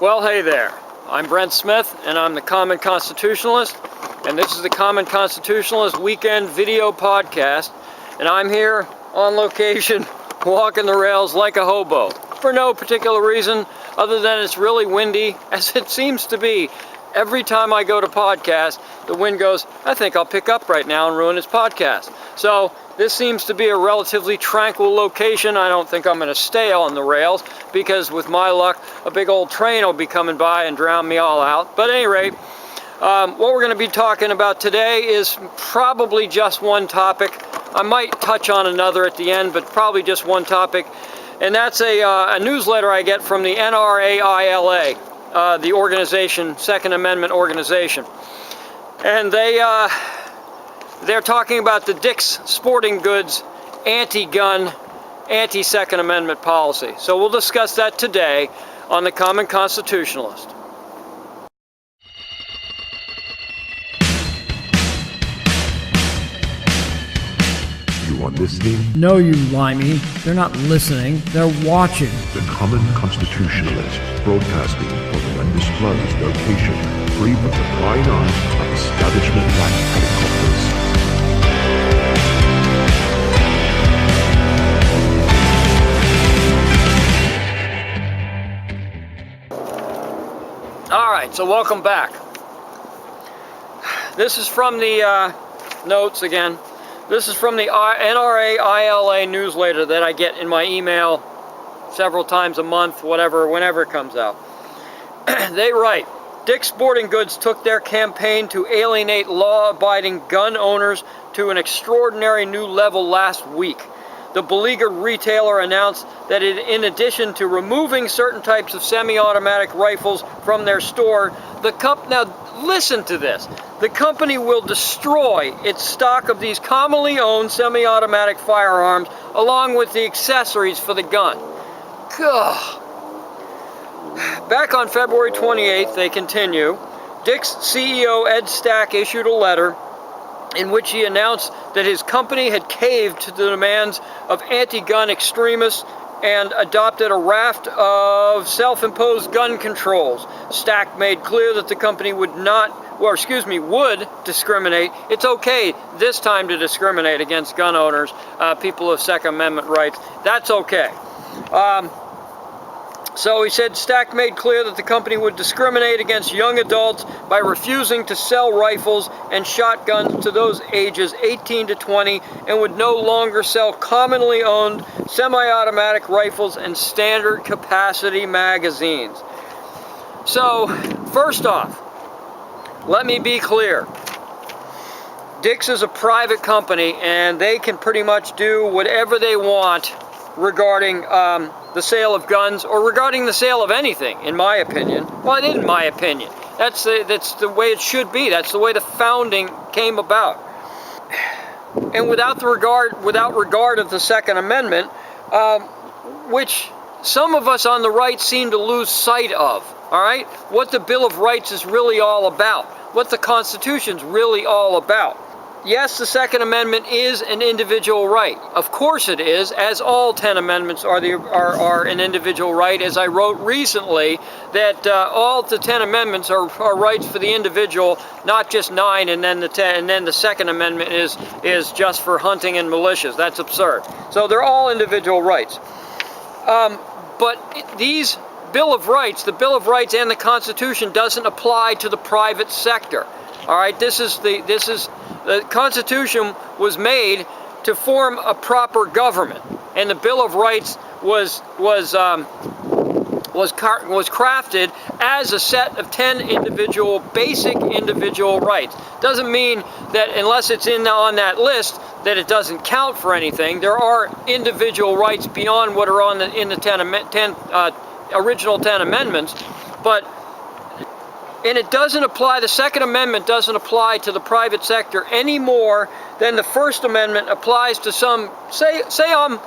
Well, hey there. I'm Brent Smith, and I'm the Common Constitutionalist, and this is the Common Constitutionalist Weekend Video Podcast, and I'm here on location walking the rails like a hobo for no particular reason other than it's really windy, as it seems to be. Every time I go to podcast, the wind goes, I think I'll pick up right now and ruin this podcast. So this seems to be a relatively tranquil location. I don't think I'm going to stay on the rails because with my luck, a big old train will be coming by and drown me all out. But at any rate, what we're going to be talking about today is probably just one topic. I might touch on another at the end, but probably just one topic. And that's a newsletter I get from the NRAILA. The organization, Second Amendment organization. And they're talking about the Dick's Sporting Goods anti-gun, anti-Second Amendment policy. So we'll discuss that today on the Common Constitutionalist. You are listening? No, you limey. They're not listening. They're watching. The Common Constitutionalist, broadcasting from an undisclosed location, free from the prying eyes of establishment-like helicopters. All right, so welcome back. This is from the notes again. This is from the NRAILA newsletter that I get in my email several times a month, whenever it comes out. They write, Dick's Sporting Goods took their campaign to alienate law-abiding gun owners to an extraordinary new level last week. The beleaguered retailer announced that in addition to removing certain types of semi-automatic rifles from their store, now listen to this. The company will destroy its stock of these commonly owned semi-automatic firearms along with the accessories for the gun. Gah. Back on February 28th, they continue, Dick's CEO Ed Stack issued a letter in which he announced that his company had caved to the demands of anti-gun extremists and adopted a raft of self-imposed gun controls. Stack made clear that the company would discriminate. It's okay this time to discriminate against gun owners, people of Second Amendment rights. That's okay. So he said Stack made clear that the company would discriminate against young adults by refusing to sell rifles and shotguns to those ages 18 to 20 and would no longer sell commonly owned semi-automatic rifles and standard capacity magazines. So, first off, let me be clear. Dick's is a private company and they can pretty much do whatever they want regarding the sale of guns or regarding the sale of anything, in my opinion. Well, it isn't my opinion. That's the way it should be. That's the way the founding came about. And without regard of the Second Amendment, which some of us on the right seem to lose sight of, all right? What the Bill of Rights is really all about, what the Constitution's really all about. Yes, the Second Amendment is an individual right. Of course it is, as all 10 amendments are an individual right. As I wrote recently, that all the 10 amendments are rights for the individual, not just 9, and then the Second Amendment is just for hunting and militias. That's absurd. So they're all individual rights. But these Bill of Rights, the Bill of Rights and the Constitution doesn't apply to the private sector. All right, the Constitution was made to form a proper government, and the Bill of Rights was crafted as a set of 10 basic individual rights. Doesn't mean that unless it's on that list that it doesn't count for anything. There are individual rights beyond what are in the original 10 amendments, and it doesn't apply, the Second Amendment doesn't apply to the private sector any more than the First Amendment applies to some, say I'm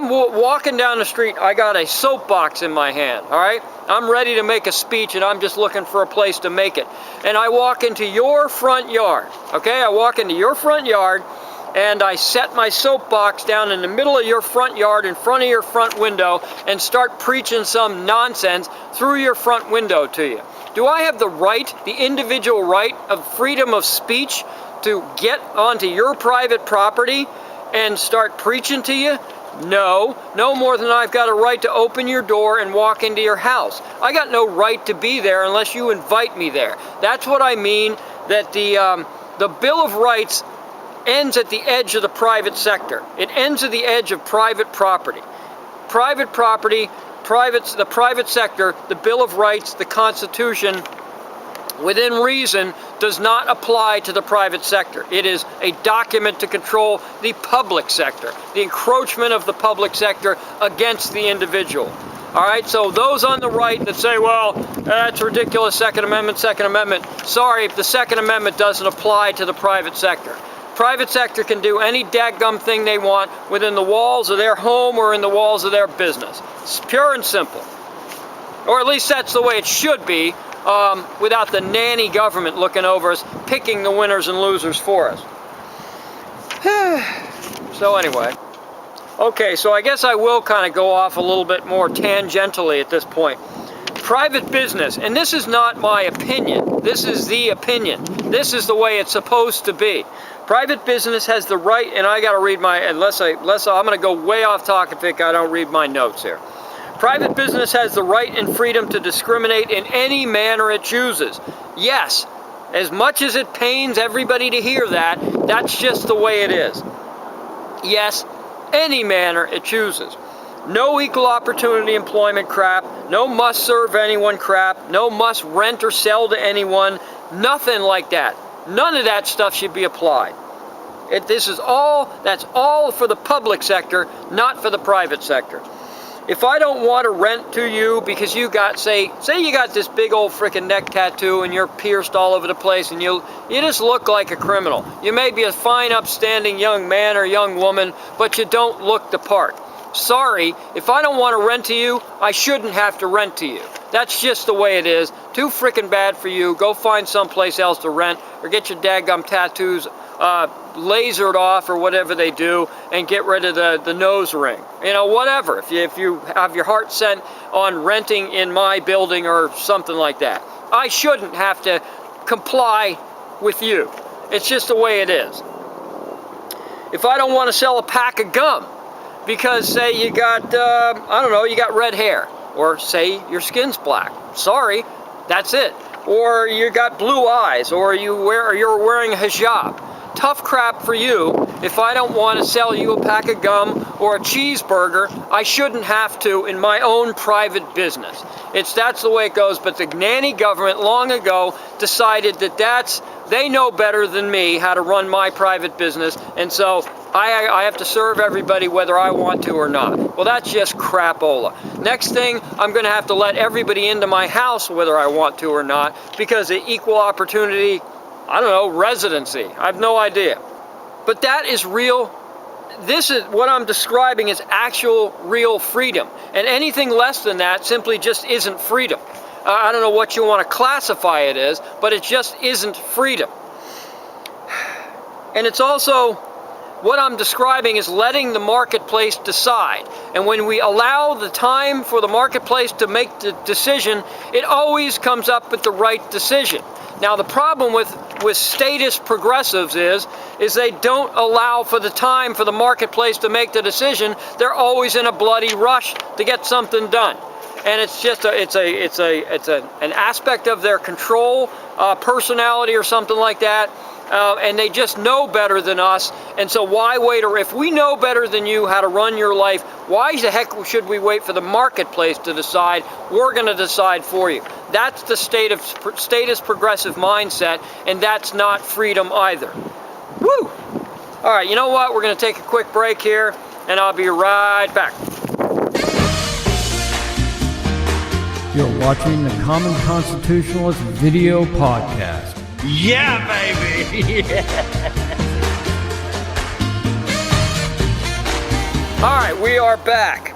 walking down the street, I got a soapbox in my hand, all right? I'm ready to make a speech and I'm just looking for a place to make it. And I walk into your front yard, okay? I walk into your front yard and I set my soapbox down in the middle of your front yard, in front of your front window, and start preaching some nonsense through your front window to you. Do I have the right, the individual right of freedom of speech to get onto your private property and start preaching to you? No more than I've got a right to open your door and walk into your house. I got no right to be there unless you invite me there. That's what I mean, that the Bill of Rights ends at the edge of the private sector. It ends at the edge of private property. Private property, the private sector, the Bill of Rights, the Constitution, within reason, does not apply to the private sector. It is a document to control the public sector, the encroachment of the public sector against the individual. All right, so those on the right that say, well, that's ridiculous, Second Amendment. Sorry, the Second Amendment doesn't apply to the private sector. Private sector can do any dadgum thing they want within the walls of their home or in the walls of their business. It's pure and simple. Or at least that's the way it should be, without the nanny government looking over us, picking the winners and losers for us. So anyway, okay, so I guess I will kind of go off a little bit more tangentially at this point. Private business, and this is not my opinion, this is the opinion. This is the way it's supposed to be. Private business has the right, and I got to read my, I'm going to go way off topic, I don't read my notes here. Private business has the right and freedom to discriminate in any manner it chooses. Yes, as much as it pains everybody to hear that, that's just the way it is. Yes, any manner it chooses. No equal opportunity employment crap, no must serve anyone crap, no must rent or sell to anyone, nothing like that. None of that stuff should be applied. That's all for the public sector, not for the private sector. If I don't want to rent to you because you got, say you got this big old frickin' neck tattoo and you're pierced all over the place and you just look like a criminal. You may be a fine, upstanding young man or young woman, but you don't look the part. Sorry, if I don't want to rent to you, I shouldn't have to rent to you. That's just the way it is. Too frickin' bad for you. Go find someplace else to rent or get your daggum tattoos lasered off or whatever they do and get rid of the nose ring. You know, whatever. If you have your heart set on renting in my building or something like that, I shouldn't have to comply with you. It's just the way it is. If I don't want to sell a pack of gum because, say, you got, you got red hair, or say your skin's black. Sorry, that's it. Or you got blue eyes, or you're wearing a hijab. Tough crap for you. If I don't want to sell you a pack of gum or a cheeseburger, I shouldn't have to in my own private business. That's the way it goes. But the nanny government long ago decided that they know better than me how to run my private business, and so I have to serve everybody whether I want to or not. Well, that's just crapola. Next thing, I'm going to have to let everybody into my house whether I want to or not because of equal opportunity, residency. I have no idea. But that is real. This is what I'm describing is actual real freedom. And anything less than that simply just isn't freedom. I don't know what you want to classify it as, but it just isn't freedom. And it's also, what I'm describing is letting the marketplace decide. And when we allow the time for the marketplace to make the decision, it always comes up with the right decision. Now, the problem with statist progressives is they don't allow for the time for the marketplace to make the decision. They're always in a bloody rush to get something done. And it's just an aspect of their control, personality or something like that. And they just know better than us. And so why wait? Or if we know better than you how to run your life, why the heck should we wait for the marketplace to decide? We're going to decide for you. That's the statist progressive mindset, and that's not freedom either. Woo! All right, you know what? We're going to take a quick break here, and I'll be right back. You're watching the Common Constitutionalist video podcast. Yeah, baby! All right, we are back.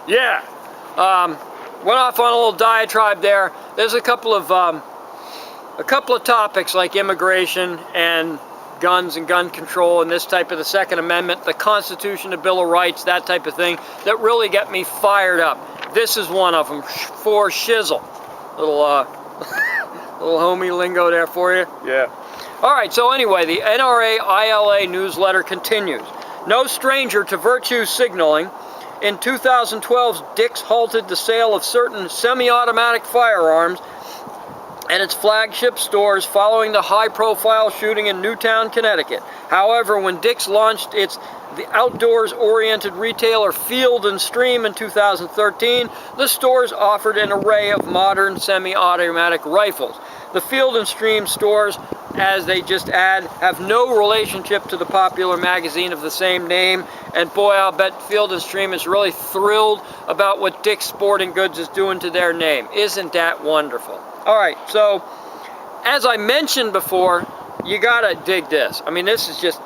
Yeah. Went off on a little diatribe there. There's a couple of topics like immigration and guns and gun control and this type of the Second Amendment, the Constitution, the Bill of Rights, that type of thing, that really get me fired up. This is one of them, for shizzle. Little, little homie lingo there for you. Yeah. All right, so anyway, the NRA-ILA newsletter continues. No stranger to virtue signaling. In 2012, Dick's halted the sale of certain semi-automatic firearms at its flagship stores following the high-profile shooting in Newtown, Connecticut. However, when Dick's launched the outdoors-oriented retailer Field & Stream in 2013, the stores offered an array of modern semi-automatic rifles. The Field & Stream stores, as they just add, have no relationship to the popular magazine of the same name, and boy, I'll bet Field & Stream is really thrilled about what Dick's Sporting Goods is doing to their name. Isn't that wonderful? All right, so as I mentioned before, you gotta dig this. I mean, this is just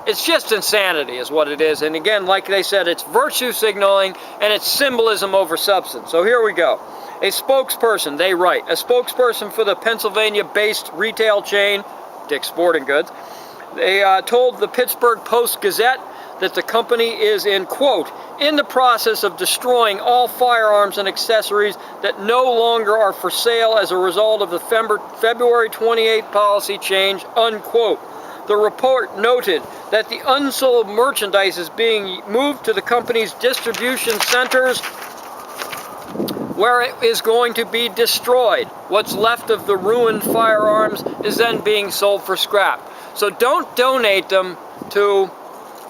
it's just insanity is what it is. And again, like they said, it's virtue signaling and it's symbolism over substance. So here we go. A spokesperson, they write, a spokesperson for the Pennsylvania-based retail chain, Dick's Sporting Goods, they told the Pittsburgh Post-Gazette that the company is in, quote, in the process of destroying all firearms and accessories that no longer are for sale as a result of the February 28 policy change, unquote. The report noted that the unsold merchandise is being moved to the company's distribution centers where it is going to be destroyed. What's left of the ruined firearms is then being sold for scrap. So don't donate them to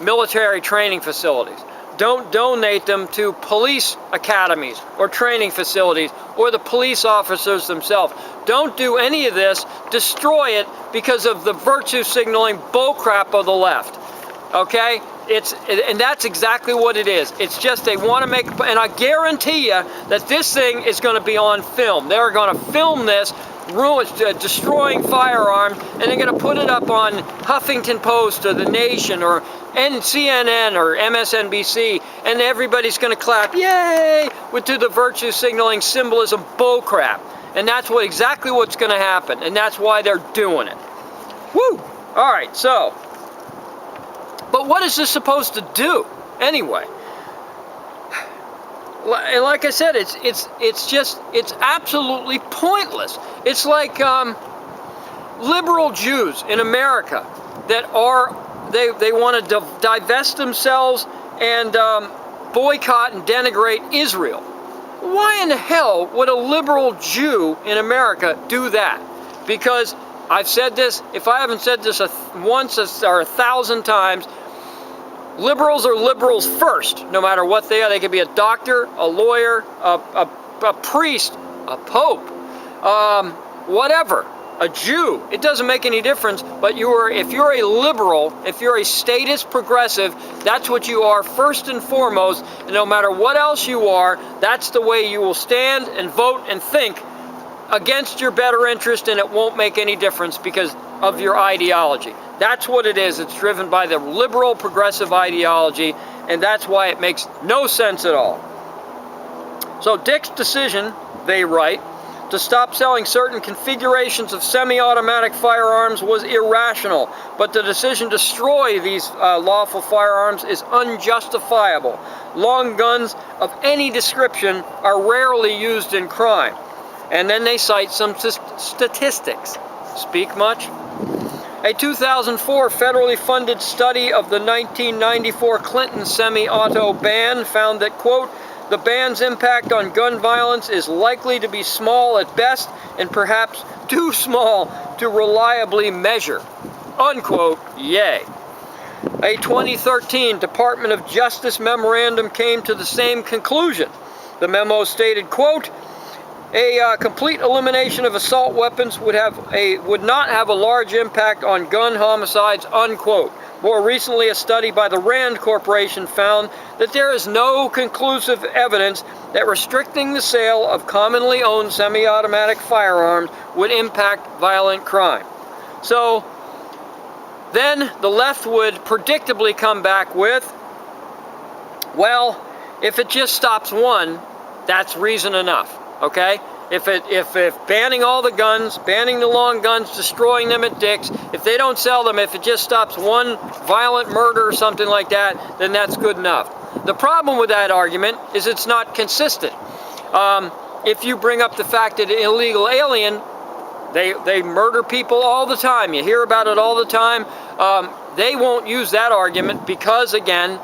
military training facilities. Don't donate them to police academies or training facilities or the police officers themselves. Don't do any of this. Destroy it because of the virtue signaling bullcrap of the left. Okay? And that's exactly what it is. It's just they want to make, and I guarantee you that this thing is going to be on film. They're going to film this, destroying firearms, and they're going to put it up on Huffington Post or The Nation or CNN or MSNBC, and everybody's going to clap, yay, to the virtue signaling symbolism bullcrap. And that's exactly what's going to happen, and that's why they're doing it. Woo! All right, so, but what is this supposed to do anyway? And like I said, it's absolutely pointless. It's like liberal Jews in America that they want to divest themselves and boycott and denigrate Israel. Why in the hell would a liberal Jew in America do that? Because I've said this, if I haven't said this once or 1,000 times, liberals are liberals first, no matter what they are. They could be a doctor, a lawyer, a priest, a pope, whatever, a Jew. It doesn't make any difference, but if you're a liberal, if you're a statist progressive, that's what you are first and foremost, and no matter what else you are, that's the way you will stand and vote and think against your better interest, and it won't make any difference because of your ideology. That's what it is. It's driven by the liberal progressive ideology, and that's why it makes no sense at all. So Dick's decision, they write, to stop selling certain configurations of semi-automatic firearms was irrational, but the decision to destroy these lawful firearms is unjustifiable. Long guns of any description are rarely used in crime. And then they cite some statistics. Speak much? A 2004 federally funded study of the 1994 Clinton semi-auto ban found that, quote, the ban's impact on gun violence is likely to be small at best and perhaps too small to reliably measure, unquote, yay. A 2013 Department of Justice memorandum came to the same conclusion. The memo stated, quote, a complete elimination of assault weapons would not have a large impact on gun homicides, unquote. More recently, a study by the Rand Corporation found that there is no conclusive evidence that restricting the sale of commonly owned semi-automatic firearms would impact violent crime. So then the left would predictably come back with, well, if it just stops one, that's reason enough. Okay? If banning all the guns, banning the long guns, destroying them at Dick's, if they don't sell them, if it just stops one violent murder or something like that, then that's good enough. The problem with that argument is it's not consistent. If you bring up the fact that an illegal alien, they murder people all the time, you hear about it all the time, they won't use that argument because, again,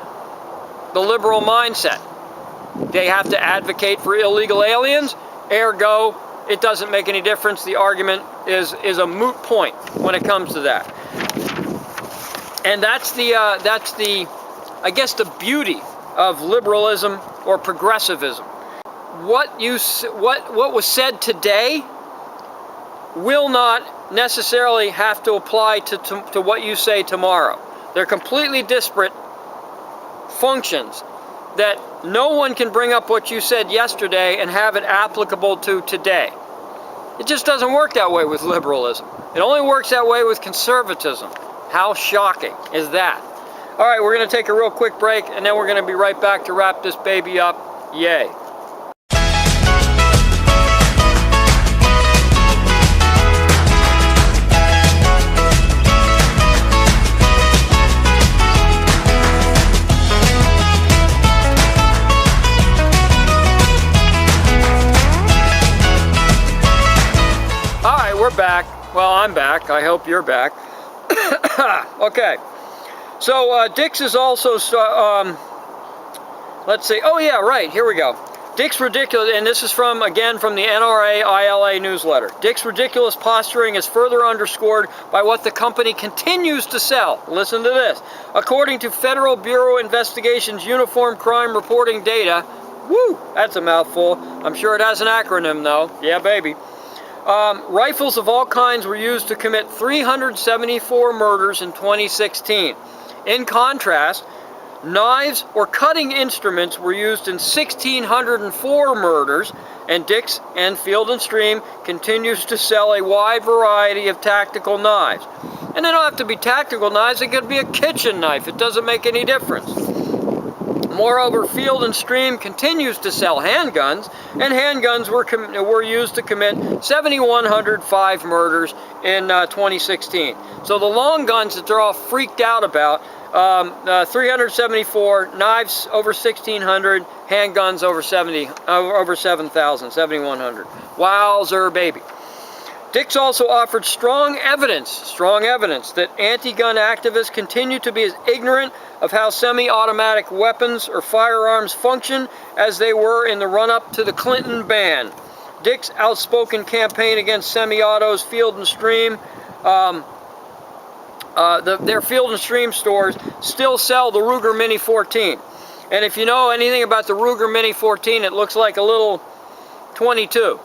the liberal mindset. They have to advocate for illegal aliens, ergo, it doesn't make any difference. The argument is a moot point when it comes to that. And that's the I guess the beauty of liberalism or progressivism. What was said today will not necessarily have to apply to what you say tomorrow. They're completely disparate functions that no one can bring up what you said yesterday and have it applicable to today. It just doesn't work that way with liberalism. It only works that way with conservatism. How shocking is that? All right, we're going to take a real quick break, and then we're going to be right back to wrap this baby up. Yay. We're back. Well, I'm back. I hope you're back. Okay. So Dick's is also, let's see. Oh yeah, right. Here we go. Dick's ridiculous, and this is from the NRA ILA newsletter. Dick's ridiculous posturing is further underscored by what the company continues to sell. Listen to this. According to Federal Bureau Investigation's Uniform Crime Reporting data, woo, that's a mouthful. I'm sure it has an acronym though. Yeah, baby. Rifles of all kinds were used to commit 374 murders in 2016. In contrast, knives or cutting instruments were used in 1,604 murders, and Dick's and Field & Stream continues to sell a wide variety of tactical knives. And they don't have to be tactical knives, it could be a kitchen knife, it doesn't make any difference. Moreover, Field & Stream continues to sell handguns, and handguns were used to commit 7,105 murders in 2016. So the long guns that they're all freaked out about, 374, knives over 1,600, handguns over 7,000, 7,100. Wowzer, baby. Dick's also offered strong evidence that anti-gun activists continue to be as ignorant of how semi-automatic weapons or firearms function as they were in the run-up to the Clinton ban. Dick's outspoken campaign against semi-autos, Field & Stream, their Field & Stream stores still sell the Ruger Mini 14. And if you know anything about the Ruger Mini 14, it looks like a little 22.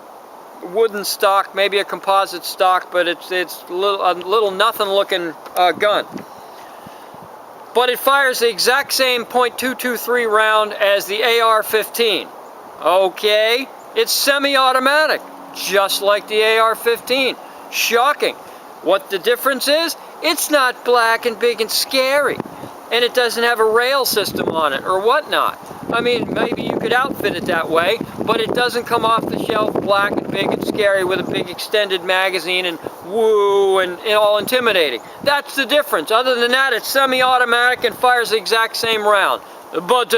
Wooden stock, maybe a composite stock, but it's a little nothing looking gun. But it fires the exact same .223 round as the AR-15. Okay, it's semi-automatic, just like the AR-15. Shocking. What the difference is? It's not black and big and scary, and it doesn't have a rail system on it or whatnot. I mean, maybe you could outfit it that way, but it doesn't come off the shelf black and big and scary with a big extended magazine and woo and all intimidating. That's the difference. Other than that, it's semi-automatic and fires the exact same round. But,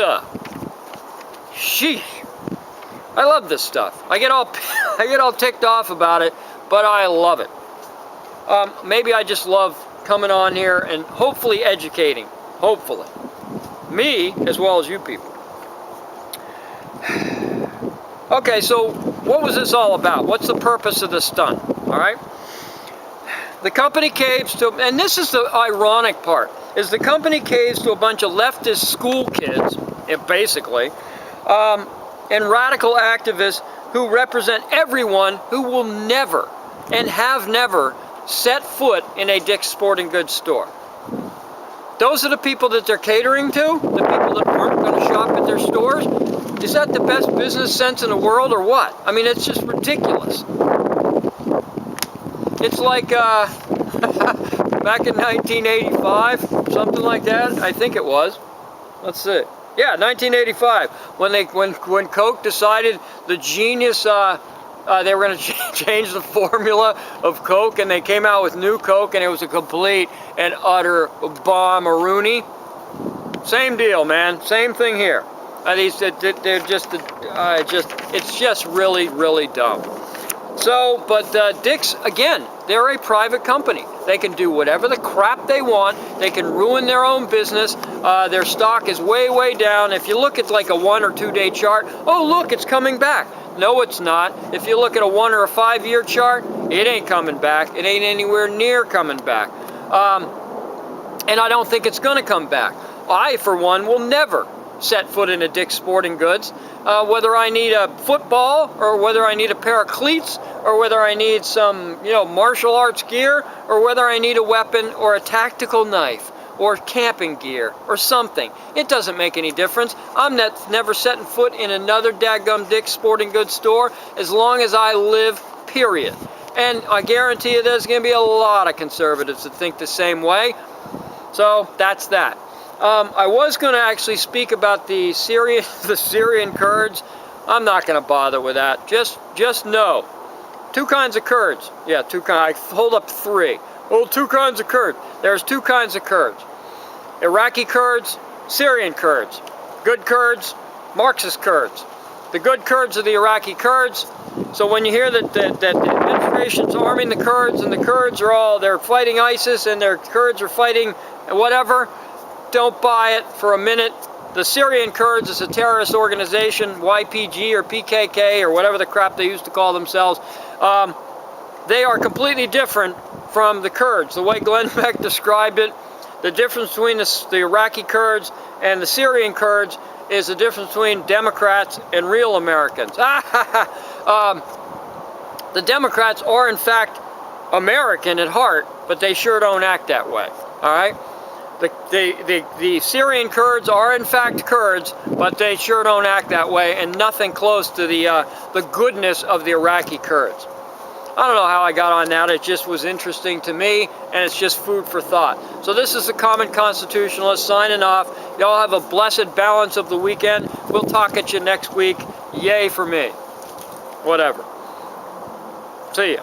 sheesh. I love this stuff. I get all ticked off about it, but I love it. Maybe I just love coming on here and hopefully educating. Hopefully. Me, as well as you people. Okay, so what was this all about? What's the purpose of this stunt? All right? The company caves to, and this is the ironic part, is the company caves to a bunch of leftist school kids, basically, and radical activists who represent everyone who will never and have never set foot in a Dick's Sporting Goods store. Those are the people that they're catering to, the people that aren't going to shop at their stores. Is that the best business sense in the world or what? I mean, it's just ridiculous. It's like back in 1985, something like that, I think it was. Let's see. Yeah, 1985, when Coke decided the genius they were going to change the formula of Coke, and they came out with new Coke, and it was a complete and utter bomb-a-rooney. Same deal, man. Same thing here. They're just, it's just really, really dumb. So, but Dick's, again, they're a private company. They can do whatever the crap they want. They can ruin their own business. Their stock is way, way down. If you look at like a 1 or 2 day chart, oh, look, it's coming back. No, it's not. If you look at a 1 or a 5 year chart, it ain't coming back. It ain't anywhere near coming back. And I don't think it's going to come back. I, for one, will never set foot in a Dick's Sporting Goods, whether I need a football or whether I need a pair of cleats or whether I need some, martial arts gear or whether I need a weapon or a tactical knife or camping gear or something. It doesn't make any difference. I'm never setting foot in another daggum Dick's Sporting Goods store as long as I live, period. And I guarantee you there's going to be a lot of conservatives that think the same way. So that's that. I was going to actually speak about the Syrian Kurds. I'm not going to bother with that. Just know, 2 kinds of Kurds. Yeah, 2 kinds. I hold up 3. Well, 2 kinds of Kurds. There's 2 kinds of Kurds. Iraqi Kurds, Syrian Kurds. Good Kurds, Marxist Kurds. The good Kurds are the Iraqi Kurds. So when you hear that the administration's arming the Kurds and the Kurds are they're fighting ISIS and their Kurds are fighting whatever, don't buy it for a minute. The Syrian Kurds is a terrorist organization, YPG or PKK or whatever the crap they used to call themselves. They are completely different from the Kurds. The way Glenn Beck described it, the difference between the Iraqi Kurds and the Syrian Kurds is the difference between Democrats and real Americans. The Democrats are in fact American at heart, but they sure don't act that way. All right? The Syrian Kurds are in fact Kurds, but they sure don't act that way, and nothing close to the goodness of the Iraqi Kurds. I don't know how I got on that. It just was interesting to me, and it's just food for thought. So this is the Common Constitutionalist signing off. Y'all have a blessed balance of the weekend. We'll talk at you next week. Yay for me. Whatever. See ya.